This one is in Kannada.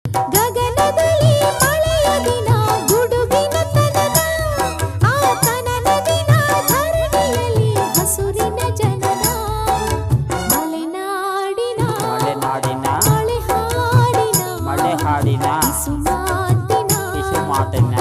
ಗಗನದಲ್ಲಿ ಮಳೆಯ ದಿನ ಗುಡುಗಿನ ತನನ ಆ ತನನ ದಿನ ಧರಣಿಯಲ್ಲಿ ಹಸುರಿನ ಜನನ ಮಲೆನಾಡಿನ ಮಳೆ ಹಾಡಿನ ಮಳೆ ಹಾಡಿನ ಕಿಸುಮಾತಿನ ಕಿಸುಮಾತಿನ